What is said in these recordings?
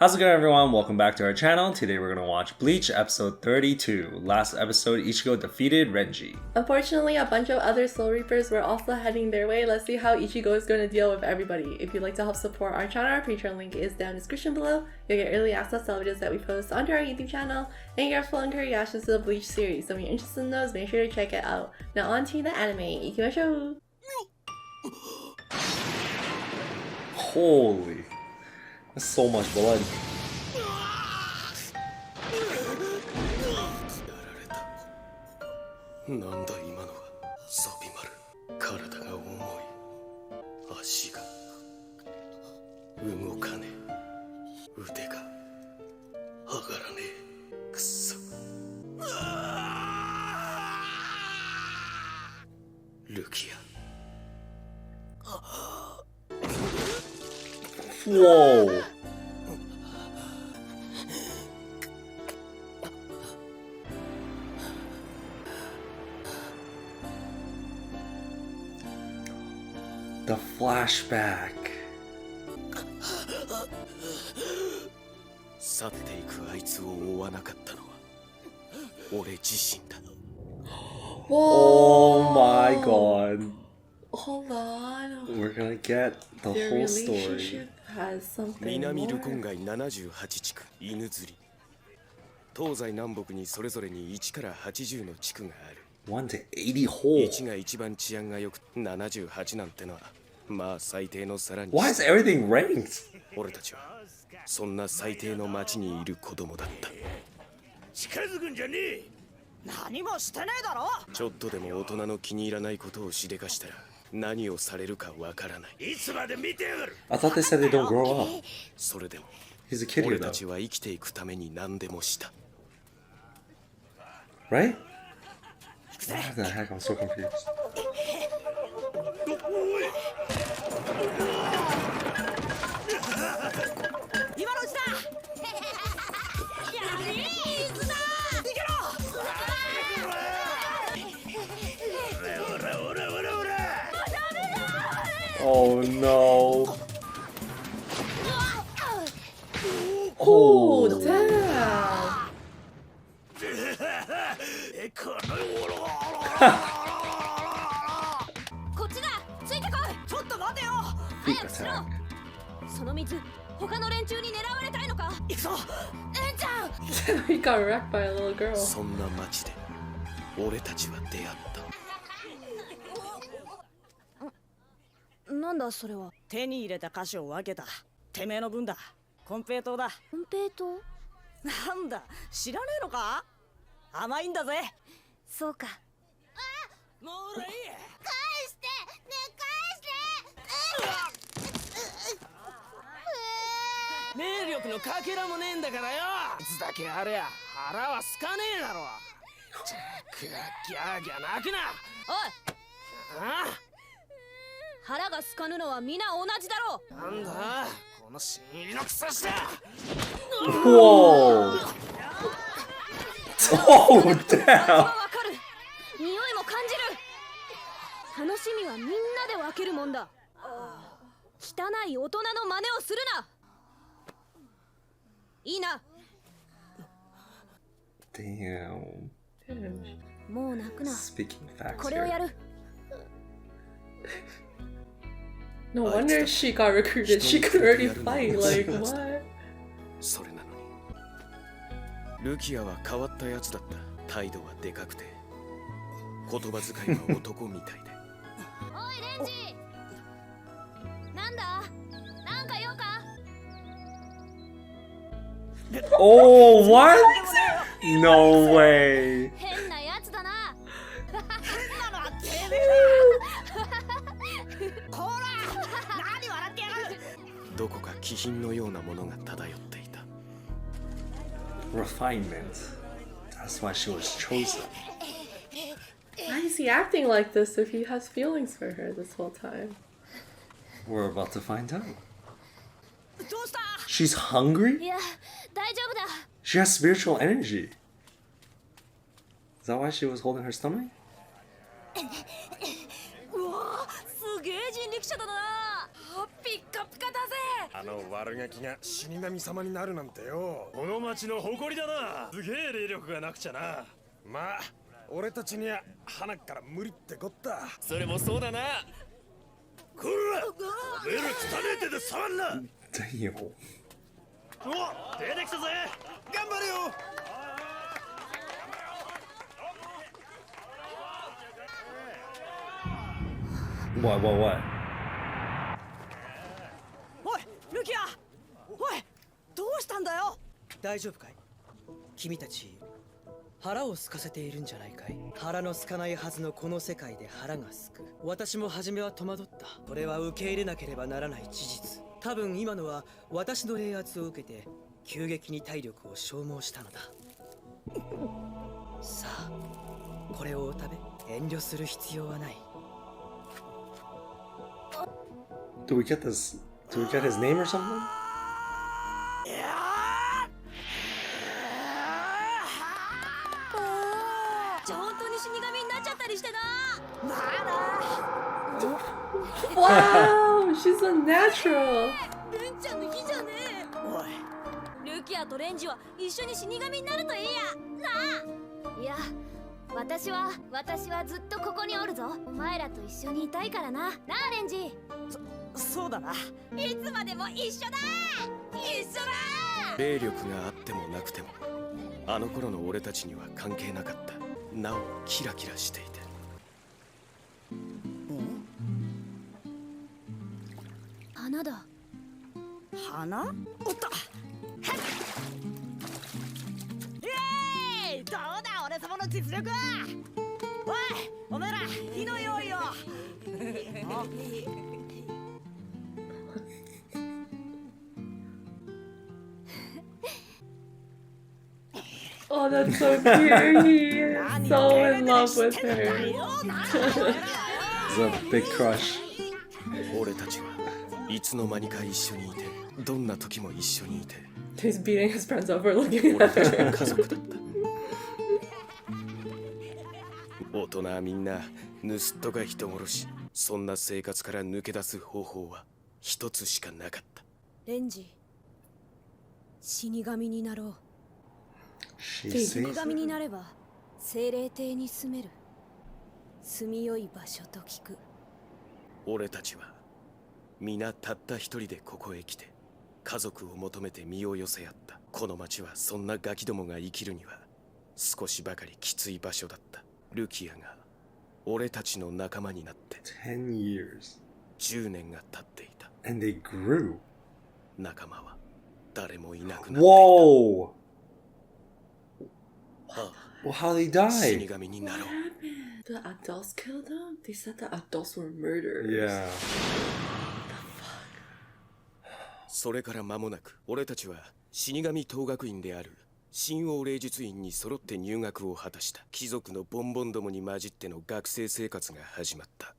How's it going, everyone? Welcome back to our channel. Today we're going to watch Bleach episode 32. Last episode, Ichigo defeated Renji. Unfortunately, a bunch of other Soul Reapers were also heading their way. Let's see how Ichigo is going to deal with everybody. If you'd like to help support our channel, our Patreon link is down in the description below. You'll get early access to all videos that we post onto our YouTube channel, and you get full reactions to the Bleach series. So if you're interested in those, make sure to check it out. Now on to the anime. Ikimashou! Holy. That's so much blood. Rukia. Whoa. The flashback. Oh my god. Hold on. We're gonna get the Their whole story. relationship has something 南 more. ルコン街78地区犬釣り東西南北にそれぞれに1から80の地区がある1 to 80 whole. 1が一番治安が良く78なんてのはまあ最低のさらに Why is everything ranked? 俺たちはそんな最低の町にいる子供だった近づくんじゃねえ何もしてねえだろちょっとでも大人の気に入らないことをしでかしたら何をされるかわからないいつまで見てやがる I thought they said they don't grow up. それでも He's a kid here 俺た though. ちは生きていくために何でもした Right? What the heck? I'm so confused. 今のうちだやべえいつだ逃げろおらおらおらおら Oh no. Oh, Oh. damn. このおろこっちだついてこいちょっと待てよ Feet 早くしろ attack. その水他の連中に狙われたいのか行くぞレンちゃん He got wrecked by a little girl. そんな町で俺たちは出会ったなんだそれは手に入れた菓子を分けたてめえの分だ金平糖だ金平糖なんだ知らねえのか甘いんだぜそうかもういい返してね霊力のかけらもねえんだからよいつだけあれや腹はすかねえだろちゃくギャーギャー泣くなおいあ腹がすかぬのは皆同じだろうなんだこの新入りの草下 Whoa. Oh, わ damn. かる匂いも感じる楽しみはみんなで分けるもんだ汚い大人の真似をするないいな Damn. もう泣くな Speaking facts これをや here. る No wonder she got recruited. She could already fight. Like, what? それなのにルキアは変わったやつだった態度はでかくて言葉遣いは男みたいでおいレンジなんだなんか用か Oh, what? No way. 変なやつだなこら何笑ってやがるどこか気品のようなものが漂っていた Refinement. That's why she was chosen. Why is he acting like this if he has feelings for her this whole time? We're about to find out. どうした She's hungry? いや大丈夫だ She has spiritual energy. Is that why she was holding her stomach? うわすげえ人力車だなピッカピカだぜあの悪ガキが死神様になるなんてよ。この町の誇りだな。すげえ霊力がなくちゃな。まあ俺たちには鼻から無理ってこった。それもそうだな。こら、おめえら汚ねえ手で触んな。Damn. お、出てきたぜ。頑張れよ。What? おいルキア、おいどうしたんだよ。大丈夫かい。君たち腹を空かせているんじゃないかい。腹の空かないはずのこの世界で腹が空く。私も初めは戸惑った。これは受け入れなければならない事実。多分今のは私の冷圧を受けて急激に体力を消耗したのだ。さあこれをお食べ。遠慮する必要はない。Do we get this? Do we get his name or something? 本当に死神になっちゃったりしてな。 Wow, she's a natural. レンちゃんの日じゃねえ。おいルキアとレンジは一緒に死神になるといいや。なあ。いや、私はずっとここにおるぞ。お前らと一緒にいたいからな。なあレンジ。そうだな。いつまでも一緒だ。一緒だ。霊力があってもなくてもあの頃の俺たちには関係なかった。なおキラキラしていて。花だ。花？おった。イエーイ！どうだ俺様の実力は。おいお前ら火の用意を。Oh, that's so cute. He's so in love with her. It's a big crush. 俺たちはいつの間にか一緒にいて、どんな時も一緒にいて。 He's beating his friends over looking 俺 at たちは her. 家族だった。大人はみんな盗っ人が人殺し。そんな生活から抜け出す方法は一つしかなかった。レンジ、死神になろう。 She 死 says 神になれば精霊邸に住める。住みよい場所と聞く。俺たちは皆たった一人でここへ来て家族を求めて身を寄せ合った。この町はそんなガキどもが生きるには少しばかりきつい場所だった。ルキアが俺たちの仲間になって10 years. 10年が経っていた。 And they grew. 仲間は誰もいなくなっていた。 Whoa! あ Well, how they あ、死 die? 神になろう。 The adults killed them? They said the adults were murderers. Yeah. それから間もなく俺たちは死神等学院である神王霊術院に揃って入学を果たした。貴族のボンボンどもに混じっての学生生活が始まった。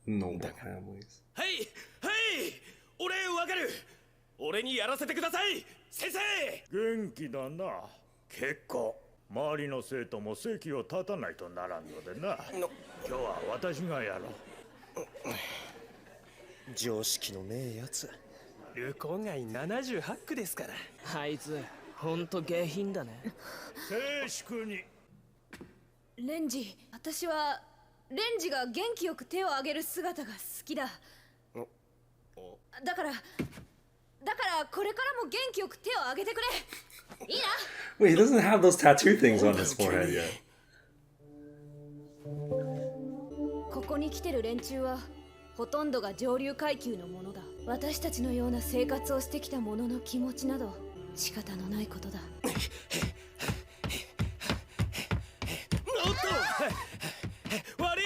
Noble families. はいはい俺わかる。俺にやらせてください先生。元気だな。結構周りの生徒も席を立たないとならんのでな。今日は私がやろう。常識のねえやつ。旅行外78区ですから。あいつほんと下品だね。静粛に。レンジ、私はレンジが元気よく手を挙げる姿が好きだ。だからこれからも元気よく手を挙げてくれ。いいな。 Wait, he doesn't have those tattoo things on his forehead yet. ここに来てる連中はほとんどが上流階級のものだ。私たちのような生活をしてきた者の気持ちなど仕方のないことだ。おっと悪い。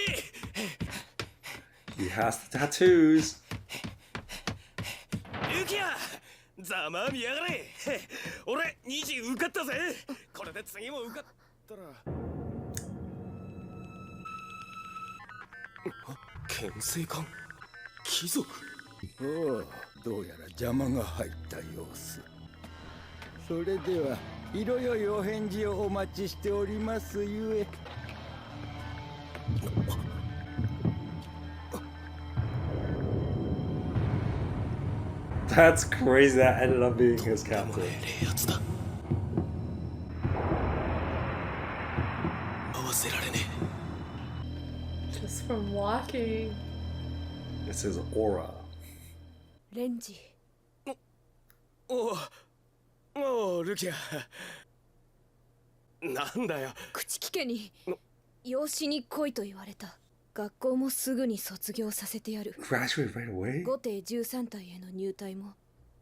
He has the tattoos. ルキアざまあみやがれ。俺2次受かったぜ。これで次も受かったら。牽制官貴族。おお、どうやら邪魔が入った様子。それでは色よいお返事をお待ちしておりますゆえ。That's crazy. That ended up being his captain. Just from walking. It's his aura. レンジ。おおルキアなんだよ口木家に養子に来いと言われた。学校もすぐに卒業させてやる。 Graduate right away? 𝖘13隊への入隊も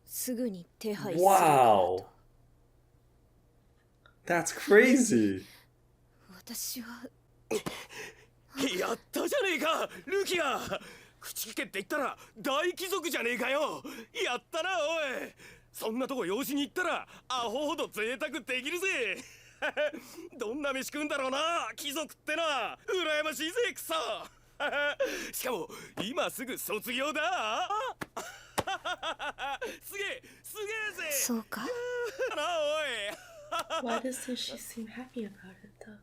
すぐに手配する。 Wow! That's crazy! 私はやったじゃねえかルキア口利けって言ったら大貴族じゃねえかよやったなおいそんなとこ養子に行ったらアホほど贅沢できるぜどんな飯食うんだろうな貴族ってな羨ましいぜクソしかも今すぐ卒業だすげえぜそうかなおい Why doesn't she seem happy about it though?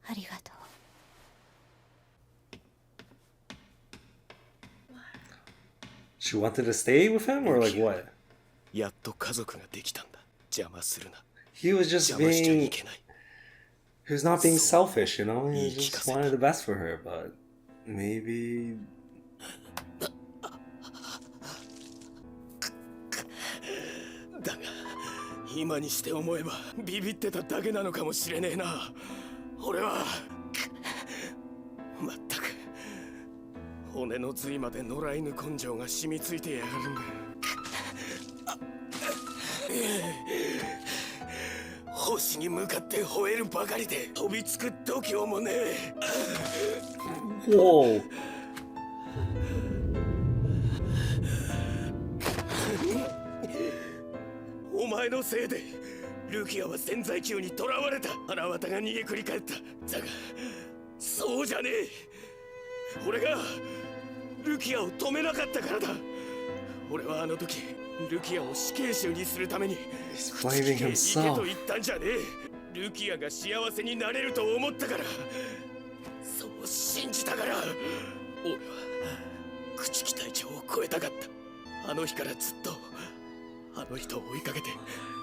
ありがとう。 She wanted to stay with him or like what? やっと家族ができたんだ邪魔するな He was just 邪魔しちゃい being... けない He was not being selfish, you know? He just wanted the best for her, but... Maybe... だが今にして思えばビビってただけなのかもしれねえな俺はまったく骨の髄まで野良犬根性が染みついてやがるんだ星に向かって吠えるばかりで飛びつく度胸もねえ Whoa! お前のせいでルキアは潜在級に囚われた腹渡が逃げくり返っただがそうじゃねえ俺がルキアを止めなかったからだ俺はあの時ルキアを死刑囚にするために He's blaming 行け himself. と言ったんじゃねえルキアが幸せになれると思ったからそう信じたから俺は朽木隊長を超えたかったあの日からずっとあの人を追いかけて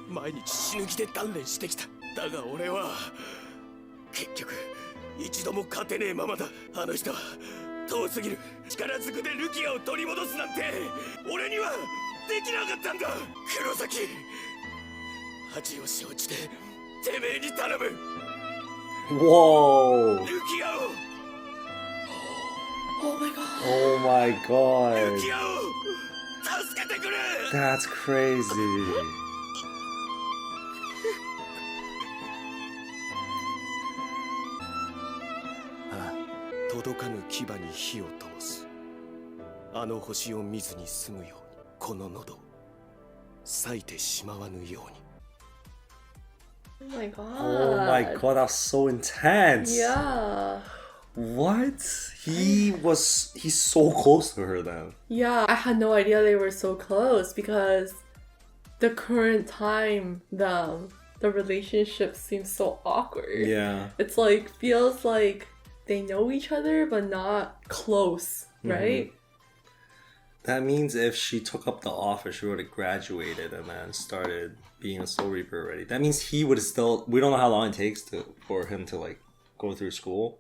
毎日死ぬ気で鍛錬してきただが俺は結局一度も勝てねえままだあの人は遠すぎる力ずくでルキアを取り戻すなんて俺にはできなかったんだ黒崎恥を承知でてめえに頼む Whoa! ルキアを Oh my god. Oh my ル god. キアを助けてくれ That's crazy. 届かぬ牙に火を灯すあの星を見ずに済むようにこの喉裂いてしまわぬように Oh my god. Oh my god, that's so intense. Yeah. What? He's so close to her then. Yeah, I had no idea they were so close because the current time, the relationship seems so awkward. Yeah. It's like, feels like they know each other but not close, right? That means if she took up the offer, she would have graduated and then started being a Soul Reaper already. That means he would have still... We don't know how long it takes for him to like go through school.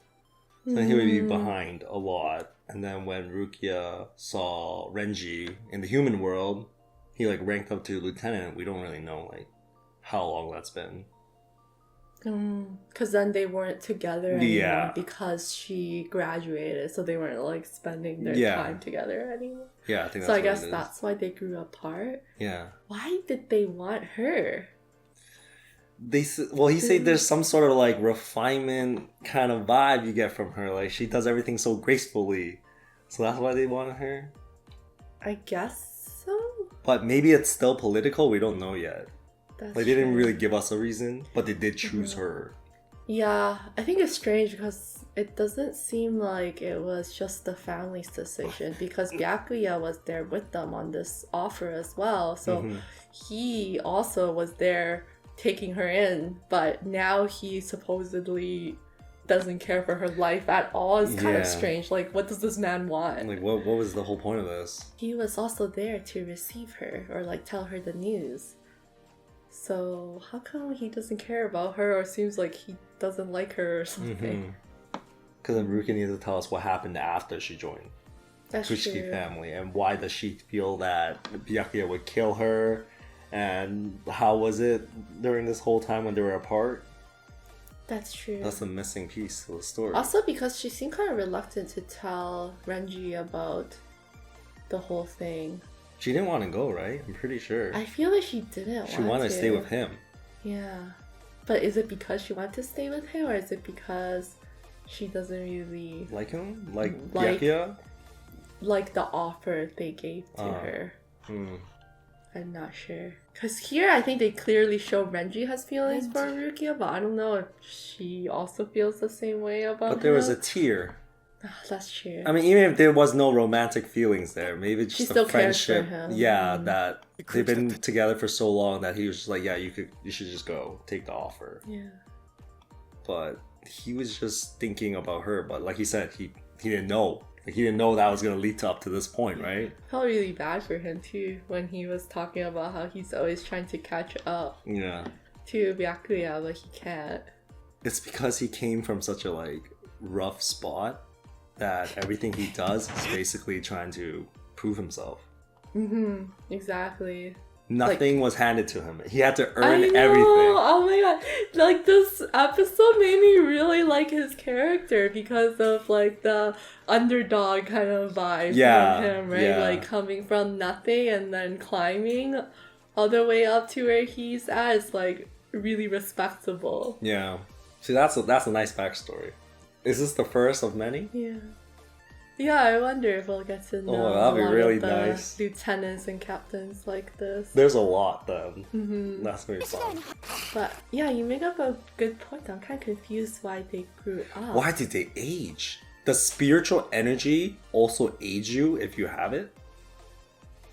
So he would be behind a lot. And then when Rukia saw Renji in the human world, he like ranked up to lieutenant. We don't really know like how long that's been. Because then they weren't together anymore Yeah. because she graduated, so they weren't like spending their Yeah. time together anymore. Yeah, I think that's So I what guess it is. that's why they grew apart. Yeah. Why did they want her? He said there's some sort of like refinement kind of vibe you get from her. Like she does everything so gracefully. So that's why they wanted her. I guess so. But maybe it's still political. We don't know yet. That's Like they didn't true. really give us a reason, but they did choose her. Yeah, I think it's strange because it doesn't seem like it was just the family's decision because 𝖘𝖑𝖚 was there with them on this offer as well. So he also was there taking her in, but now he supposedly doesn't care for her life at all is kind of Yeah. strange. Like, what does this man want? Like, what was the whole point of this? He was also there to receive her or like tell her the news. So how come he doesn't care about her or seems like he doesn't like her or something? Because then Rukia needs to tell us what happened after she joined That's Kuchiki true. family, and why does she feel that Byakuya would kill her, and how was it during this whole time when they were apart? That's true. That's the missing piece to the story. Also because she seemed kind of reluctant to tell Renji about the whole thing. She didn't want to go, right? I'm pretty sure. I feel like she didn't She want wanted to to stay with him. Yeah. But is it because she wanted to stay with him or is it because she doesn't really Like him? Like Like- Byakuya? like the offer they gave to her? Hmm. I'm not sure. Because here I think they clearly show Renji has feelings for Rukia, but I don't know if she also feels the same way about But there was a him. tear. That's true. I mean, even if there was no romantic feelings there, maybe it's She just still a cares for friendship. him. Yeah, that they've been together for so long that he was just like, yeah, you should just go take the offer. Yeah. But he was just thinking about her. But like he said, he didn't know. Like he didn't know that was gonna lead to up to this point, right? Felt really bad for him too when he was talking about how he's always trying to catch up Yeah. to Byakuya, but he can't. It's because he came from such a like rough spot that everything he does is basically trying to prove himself. Exactly. Nothing was handed to him. He had to I earn know. everything. Oh my god. Like this episode made me really like his character because of like the underdog kind of vibe Yeah, from him, right? yeah. Like coming from nothing and then climbing all the way up to where he's at is like really respectable. Yeah. See, that's a nice backstory. Is this the first of many? Yeah. Yeah, I wonder if we'll get to know that'd be a lot really of the nice. lieutenants and captains like this. There's a lot then. That's gonna be fun. But yeah, you make up a good point. I'm kind of confused why they grew up. Why did they age? Does spiritual energy also age you if you have it?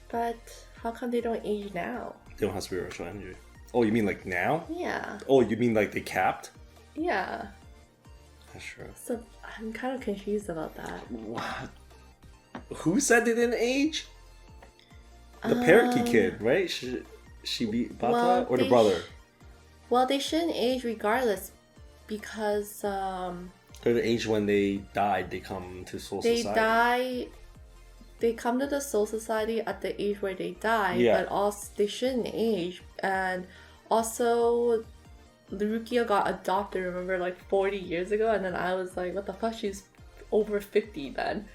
But how come they don't age now? They don't have spiritual energy. Oh, you mean like now? Yeah. Oh, you mean like they capped? Yeah. That's true. So I'm kind of confused about that. What? Who said they didn't age? The Parakeet kid, right? She beat Bata well, or the they brother? Well, they shouldn't age regardless because They're the age when they died. They come to Soul they Society. die. They come to the Soul Society at the age where they die, Yeah. but also they shouldn't age. And also, Rukia got adopted, remember, like 40 years ago, and then I was like, what the fuck, she's over 50 then.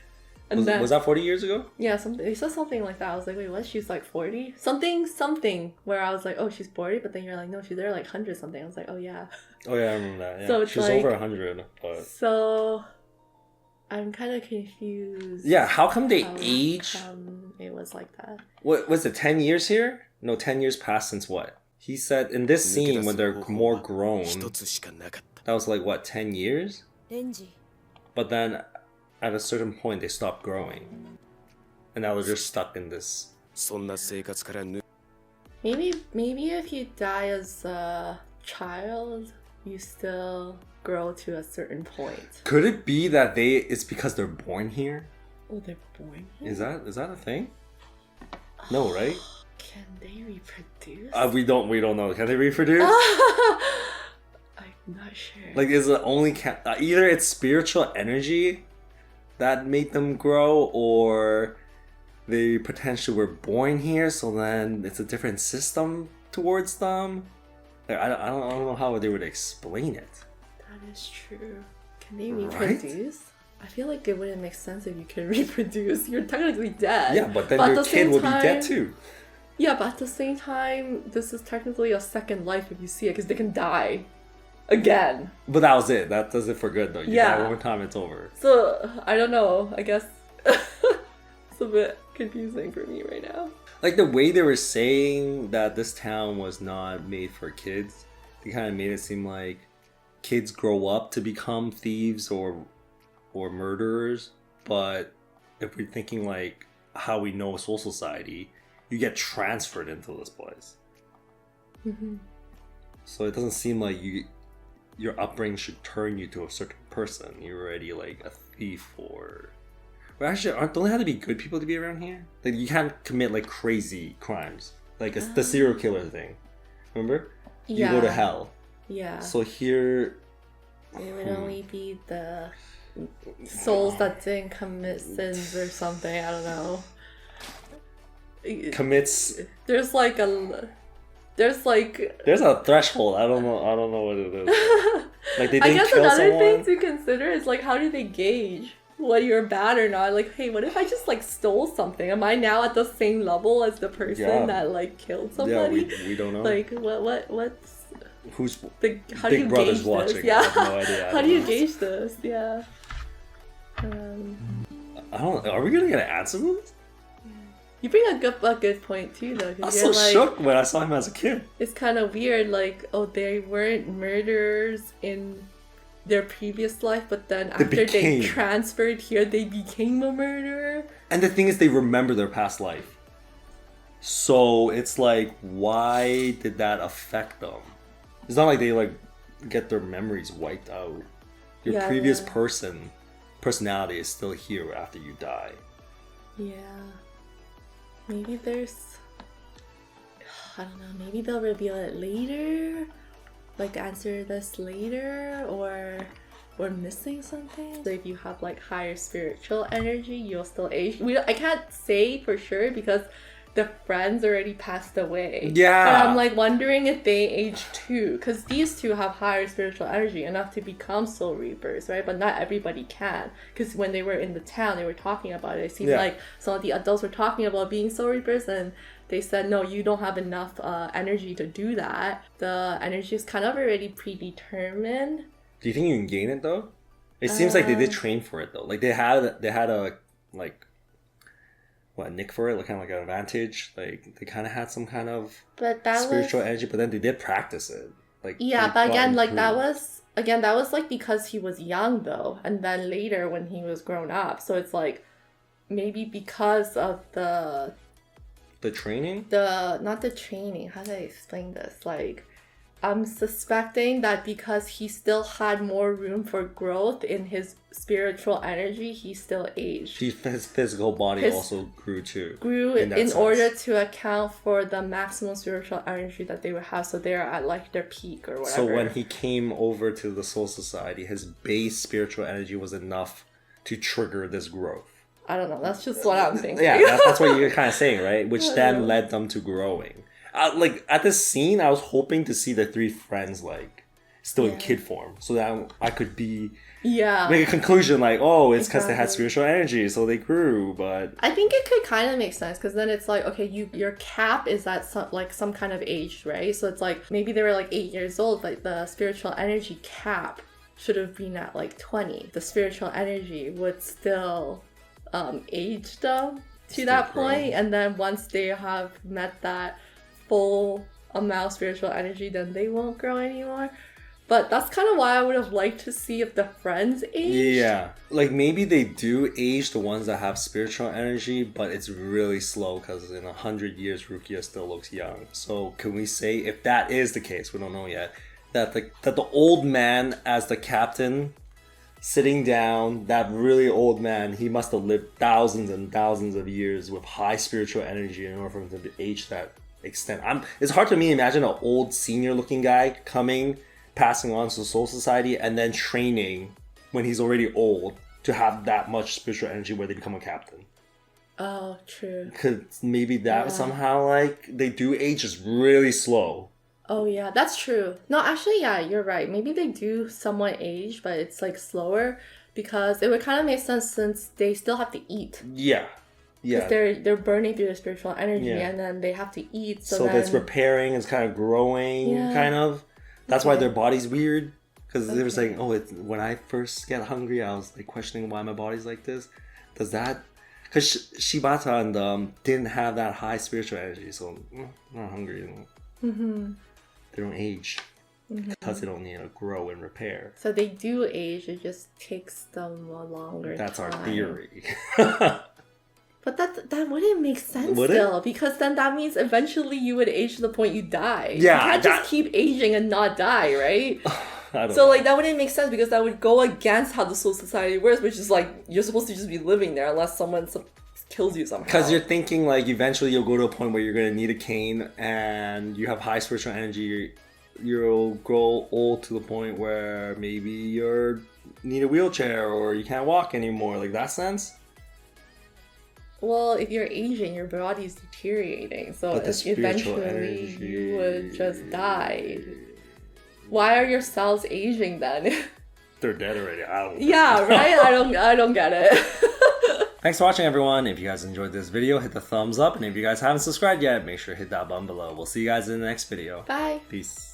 And then, Was that 40 years ago? yeah, something they said something like that. I was like, wait, what? She's like 40? Something where I was like, oh, she's 40, but then you're like, no, she's there like 100 something. I was like, oh yeah. Oh yeah, I remember that. Yeah. So it's She's like- over 100, but So I'm kind of confused. yeah, how come they how age? come it was like that. What was it? 10 years here? No, 10 years passed since what? He said in this scene when they're more grown, 一つしかなかった that was like what, 10 years? レンジ But then at a certain point they stopped growing, and now they're just stuck in this. そんな生活から抜 Maybe if you die as a child, you still grow to a certain point. Could it be that it's because they're born here? Oh, they're born here? Is that a thing? No, right? Can they reproduce? We don't know. Can they reproduce? I'm not sure. Like, is it only either it's spiritual energy that made them grow, or they potentially were born here, so then it's a different system towards them? Like, I don't know how they would explain it. That is true. Can they Right? reproduce? I feel like it wouldn't make sense if you can reproduce. You're technically dead. Yeah, but then at your the kid same will be dead time- too. Yeah, but at the same time, this is technically a second life if you see it, because they can die again. But that was it. That does it for good, though. You Yeah. die one more time, it's over. So, I don't know. I guess it's a bit confusing for me right now. Like the way they were saying that this town was not made for kids, they kind of made it seem like kids grow up to become thieves or murderers. But if we're thinking like how we know Soul Society, you get transferred into this place. Mm-hmm. So it doesn't seem like your upbringing should turn you to a certain person. You're already like a thief or... Well, actually, don't they have to be good people to be around here? Like, you can't commit like crazy crimes. Like the serial killer thing. Remember? You go to hell. Yeah. So here... It would only be the souls that didn't commit sins or something. I don't know. Commits... There's a threshold. I don't know what it is. Like, they didn't I guess kill another someone. thing to consider is like, how do they gauge whether you're bad or not? Like, hey, what if I just like stole something? Am I now at the same level as the person that like killed somebody? Yeah, we don't know. Like, what's Who's how do Big you Brother's gauge watching? this? Yeah. I have no idea. How do you gauge this? Yeah. I don't. Are we gonna get an answer to this? You bring a good point too, though. I was so shook when I saw him as a kid. It's kind of weird, like, oh, they weren't murderers in their previous life, but then after they transferred here, they became a murderer. And the thing is, they remember their past life. So it's like, why did that affect them? It's not like they like get their memories wiped out. Your previous personality is still here after you die. Yeah. Maybe there's... I don't know, maybe they'll reveal it later? Like, answer this later? Or we're missing something? So if you have, like, higher spiritual energy, you'll still age. I can't say for sure because the friends already passed away. Yeah. But I'm, like, wondering if they age too. Because these two have higher spiritual energy enough to become soul reapers, right? But not everybody can. Because when they were in the town, they were talking about it. It seemed like some of the adults were talking about being soul reapers, and they said, no, you don't have enough energy to do that. The energy is kind of already predetermined. Do you think you can gain it, though? It seems like they did train for it, though. Like, they had a, like... What, nick for it, like kind of like an advantage. Like they kind of had some kind of spiritual energy, but then they did practice it. Like but again, like that was like because he was young though, and then later when he was grown up. So it's like maybe because of the training, not the training. How do I explain this? Like, I'm suspecting that because he still had more room for growth in his spiritual energy, he still aged. His physical body also grew too. Grew in order to account for the maximum spiritual energy that they would have, so they're at like their peak or whatever. So when he came over to the Soul Society, his base spiritual energy was enough to trigger this growth. I don't know, that's just what I'm thinking. Yeah, that's what you're kind of saying, right? Which then led them to growing. Like at this scene, I was hoping to see the three friends like still in kid form, so that I could be make a conclusion like, oh, it's because they had spiritual energy, so they grew. But I think it could kind of make sense because then it's like, okay, your cap is at some kind of age, right? So it's like maybe they were like 8 years old, like the spiritual energy cap should have been at like 20. The spiritual energy would still age them to that point, and then once they have met that full amount of spiritual energy, then they won't grow anymore. But that's kind of why I would have liked to see if the friends aged. Yeah, like maybe they do age the ones that have spiritual energy, but it's really slow because in 100 years Rukia still looks young. So can we say, if that is the case, we don't know yet, that the old man as the captain sitting down, that really old man, he must have lived thousands and thousands of years with high spiritual energy in order for him to age that extent. It's hard to me imagine an old senior looking guy passing on to the Soul Society and then training when he's already old to have that much spiritual energy where they become a captain. Oh, true. Because maybe that somehow like they do age just really slow. Oh yeah, that's true. No, actually, yeah, you're right. Maybe they do somewhat age, but it's like slower because it would kind of make sense since they still have to eat. Yeah. Because they're burning through their spiritual energy and then they have to eat. So then... it's repairing, it's kind of growing, kind of. That's why their body's weird. Because they were saying, oh, when I first get hungry, I was like questioning why my body's like this. Does that... Because Shibata and them didn't have that high spiritual energy, so I'm not hungry. Mm-hmm. They don't age. Because they don't need to grow and repair. So they do age, it just takes them a longer That's time. our theory. But that wouldn't make sense still, because then that means eventually you would age to the point you die. Yeah, you can't just keep aging and not die, right? I don't So know. like that wouldn't make sense because that would go against how the Soul Society works, which is like you're supposed to just be living there unless someone kills you somehow. Because you're thinking like eventually you'll go to a point where you're gonna need a cane and you have high spiritual energy. You'll grow old to the point where maybe you need a wheelchair or you can't walk anymore. Like that sense. Well, if you're aging, your body's deteriorating, so But the spiritual eventually energy... you would just die. Why are your cells aging then? They're dead already. I don't. Yeah, right. I don't get it. Thanks for watching, everyone. If you guys enjoyed this video, hit the thumbs up, and if you guys haven't subscribed yet, make sure to hit that button below. We'll see you guys in the next video. Bye. Peace.